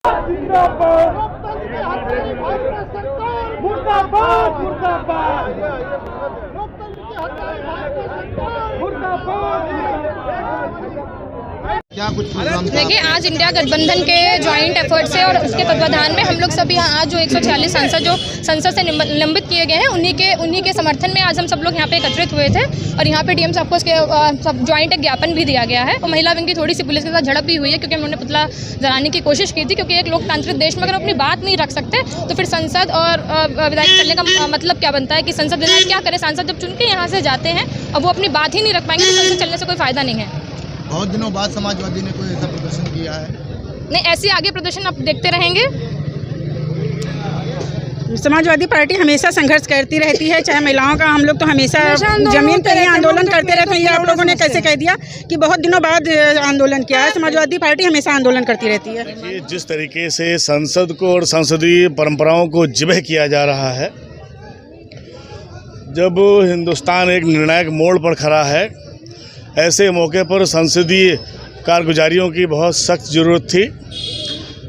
जिंदाबाद मुर्दाबाद मुर्दाबाद क्या कुछ प्रोग्राम था? देखिए, आज इंडिया गठबंधन के ज्वाइंट एफर्ट से और उसके तत्वाधान में हम लोग सभी आज जो 146 सांसद जो संसद से निलंबित किए गए हैं उन्हीं के समर्थन में आज हम सब लोग यहाँ पे एकत्रित हुए थे। और यहाँ पे डीएम साहब को इसके सब ज्वाइंट एक ज्ञापन भी दिया गया है। और महिला विंग की थोड़ी सी पुलिस के साथ झड़प भी हुई है, क्योंकि उन्होंने पुतला जलाने की कोशिश की थी। क्योंकि एक लोकतांत्रिक देश में अगर अपनी बात नहीं रख सकते तो फिर संसद और विधायक चलने का मतलब क्या बनता है कि संसद विधायक क्या करे। सांसद जब चुन के यहाँ से जाते हैं अब वो अपनी बात ही नहीं रख पाएंगे तो संसद चलने से कोई फायदा नहीं है। बहुत दिनों बाद समाजवादी ने कोई ऐसा प्रदर्शन किया है? नहीं, ऐसे आगे प्रदर्शन आप देखते रहेंगे। समाजवादी पार्टी हमेशा संघर्ष करती रहती है, चाहे महिलाओं का। हम लोग तो हमेशा जमीन पर ही आंदोलन करते रहते हैं। ये आप लोगों ने कैसे कह दिया कि बहुत दिनों बाद आंदोलन किया है? समाजवादी पार्टी हमेशा आंदोलन करती रहती है। देखिए, जिस तरीके से संसद को और संसदीय परंपराओं को जिबह किया जा रहा है, जब हिंदुस्तान एक निर्णायक मोड़ पर खड़ा है, ऐसे मौके पर संसदीय कारगुजारियों की बहुत सख्त ज़रूरत थी।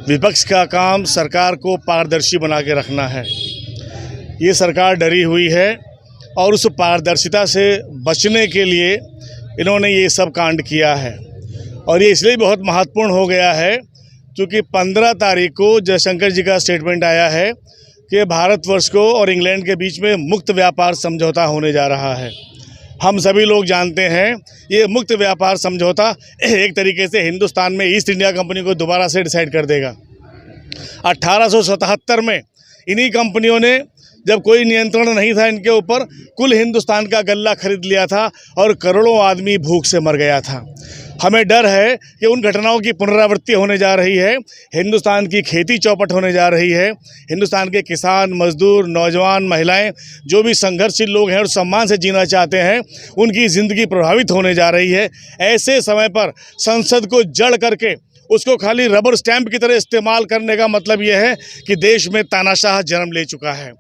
विपक्ष का काम सरकार को पारदर्शी बना के रखना है। ये सरकार डरी हुई है और उस पारदर्शिता से बचने के लिए इन्होंने ये सब कांड किया है। और ये इसलिए बहुत महत्वपूर्ण हो गया है क्योंकि 15 तारीख को जयशंकर जी का स्टेटमेंट आया है कि भारतवर्ष को और इंग्लैंड के बीच में मुक्त व्यापार समझौता होने जा रहा है। हम सभी लोग जानते हैं ये मुक्त व्यापार समझौता एक तरीके से हिंदुस्तान में ईस्ट इंडिया कंपनी को दोबारा से डिसाइड कर देगा। 1877 में इन्हीं कंपनियों ने, जब कोई नियंत्रण नहीं था इनके ऊपर, कुल हिंदुस्तान का गल्ला खरीद लिया था और करोड़ों आदमी भूख से मर गया था। हमें डर है कि उन घटनाओं की पुनरावृत्ति होने जा रही है। हिंदुस्तान की खेती चौपट होने जा रही है। हिंदुस्तान के किसान, मजदूर, नौजवान, महिलाएं, जो भी संघर्षशील लोग हैं और सम्मान से जीना चाहते हैं, उनकी ज़िंदगी प्रभावित होने जा रही है। ऐसे समय पर संसद को जड़ करके उसको खाली रबर स्टैंप की तरह इस्तेमाल करने का मतलब यह है कि देश में तानाशाह जन्म ले चुका है।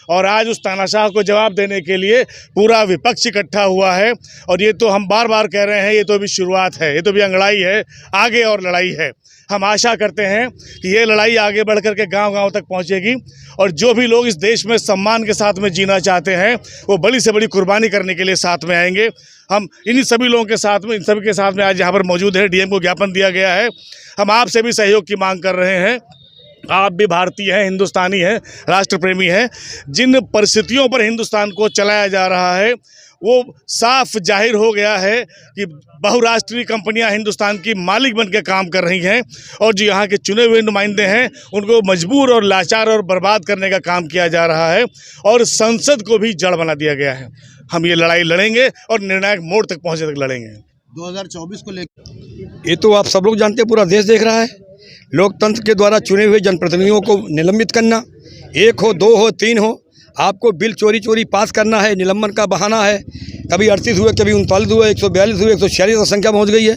और आज उस तानाशाह को जवाब देने के लिए पूरा विपक्ष इकट्ठा हुआ है। और ये तो हम बार बार कह रहे हैं, ये तो अभी शुरुआत है, ये तो अभी अंगड़ाई है, आगे और लड़ाई है। हम आशा करते हैं कि ये लड़ाई आगे बढ़ कर के गाँव-गाँव तक पहुँचेगी और जो भी लोग इस देश में सम्मान के साथ में जीना चाहते हैं वो बड़ी से बड़ी कुर्बानी करने के लिए साथ में आएंगे। हम इन्हीं सभी लोगों के साथ में, इन सभी के साथ में आज यहाँ पर मौजूद है। डीएम को ज्ञापन दिया गया है। हम आपसे भी सहयोग की मांग कर रहे हैं। आप भी भारतीय हैं, हिंदुस्तानी हैं, राष्ट्र प्रेमी हैं। जिन परिस्थितियों पर हिंदुस्तान को चलाया जा रहा है वो साफ जाहिर हो गया है कि बहुराष्ट्रीय कंपनियां हिंदुस्तान की मालिक बन के काम कर रही हैं और जो यहाँ के चुने हुए नुमाइंदे हैं उनको मजबूर और लाचार और बर्बाद करने का काम किया जा रहा है और संसद को भी जड़ बना दिया गया है। हम ये लड़ाई लड़ेंगे और निर्णायक मोड़ तक पहुँचने तक लड़ेंगे। 2024 को लेकर ये तो आप सब लोग जानते हैं, पूरा देश देख रहा है। लोकतंत्र के द्वारा चुने हुए जनप्रतिनिधियों को निलंबित करना, 1 हो 2 हो 3 हो, आपको बिल चोरी चोरी पास करना है, निलंबन का बहाना है। कभी 38 हुए, कभी 39 हुए, 142 हुए, 146 संख्या पहुंच गई है।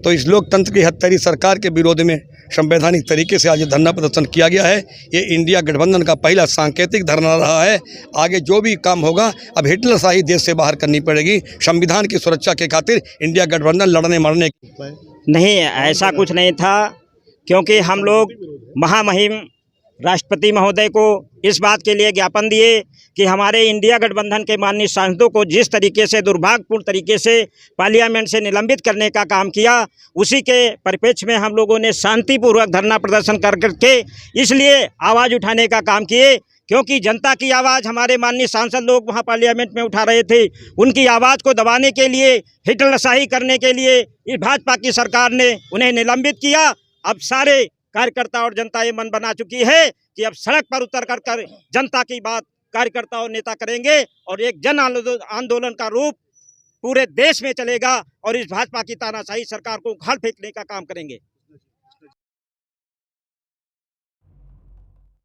तो इस लोकतंत्र की हत्यारी सरकार के विरोध में संवैधानिक तरीके से आज धरना प्रदर्शन किया गया है। ये इंडिया गठबंधन का पहला सांकेतिक धरना रहा है। आगे जो भी काम होगा अब हिटलरशाही देश से बाहर करनी पड़ेगी। संविधान की सुरक्षा के खातिर इंडिया गठबंधन लड़ने मरने नहीं, ऐसा कुछ नहीं था। क्योंकि हम लोग महामहिम राष्ट्रपति महोदय को इस बात के लिए ज्ञापन दिए कि हमारे इंडिया गठबंधन के माननीय सांसदों को जिस तरीके से दुर्भाग्यपूर्ण तरीके से पार्लियामेंट से निलंबित करने का काम किया, उसी के परिप्रेक्ष्य में हम लोगों ने शांतिपूर्वक धरना प्रदर्शन करके इसलिए आवाज़ उठाने का काम किए। क्योंकि जनता की आवाज़ हमारे माननीय सांसद लोग वहाँ पार्लियामेंट में उठा रहे थे। उनकी आवाज़ को दबाने के लिए, हिटलरशाही करने के लिए इस भाजपा की सरकार ने उन्हें निलंबित किया। अब सारे कार्यकर्ता और जनता ये मन बना चुकी है कि अब सड़क पर उतर कर जनता की बात कार्यकर्ता और नेता करेंगे और एक जन आंदोलन का रूप पूरे देश में चलेगा और इस भाजपा की तानाशाही सरकार को उखाड़ फेंकने का काम करेंगे।